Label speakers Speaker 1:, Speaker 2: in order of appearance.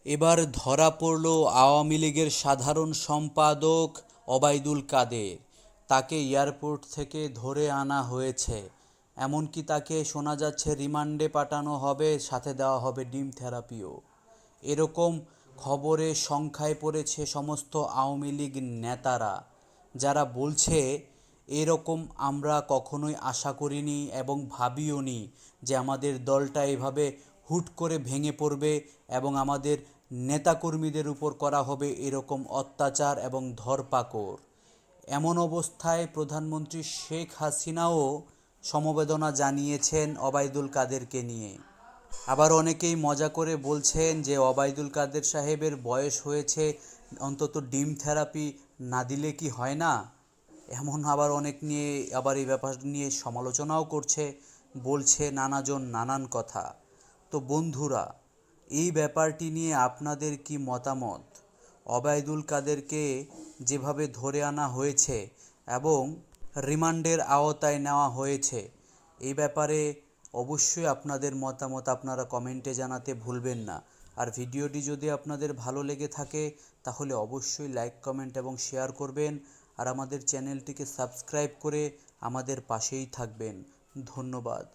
Speaker 1: এবার ধরা পড়ল আওয়ামী লীগের সাধারণ সম্পাদক ওবায়দুল কাদের। তাকে এয়ারপোর্ট থেকে ধরে আনা হয়েছে, এমনকি তাকে শোনা যাচ্ছে রিমান্ডে পাঠানো হবে, সাথে দেওয়া হবে ডিম থেরাপিও। এরকম খবরে সংখ্যায় পড়েছে সমস্ত আওয়ামী লীগ নেতারা, যারা বলছে এরকম আমরা কখনোই আশা করিনি এবং ভাবিওনি যে আমাদের দলটা এভাবে হুট করে ভেঙে পড়বে এবং আমাদের নেতাকর্মীদের উপর করা হবে এরকম অত্যাচার এবং ধরপাকড়। এমন অবস্থায় প্রধানমন্ত্রী শেখ হাসিনাও সমবেদনা জানিয়েছেন ওবায়দুল কাদেরকে নিয়ে। আবার অনেকেই মজা করে বলছেন যে ওবায়দুল কাদের সাহেবের বয়স হয়েছে, অন্তত ডিম থেরাপি না দিলে কি হয় না। এমন আবার অনেক নিয়ে আবার এই ব্যাপার নিয়ে সমালোচনাও করছে, বলছে নানাজন নানান কথা। তো বন্ধুরা, এই ব্যাপারটি নিয়ে আপনাদের কি মতামত? ওবায়দুল কাদেরকে যেভাবে ধরে আনা হয়েছে এবং রিমান্ডের আওতায় নেওয়া হয়েছে, এই ব্যাপারে অবশ্যই আপনাদের মতামত আপনারা কমেন্টে জানাতে ভুলবেন না। আর ভিডিওটি যদি আপনাদের ভালো লেগে থাকে তাহলে অবশ্যই লাইক, কমেন্ট এবং শেয়ার করবেন। আর আমাদের চ্যানেলটিকে সাবস্ক্রাইব করে আমাদের পাশেই থাকবেন। ধন্যবাদ।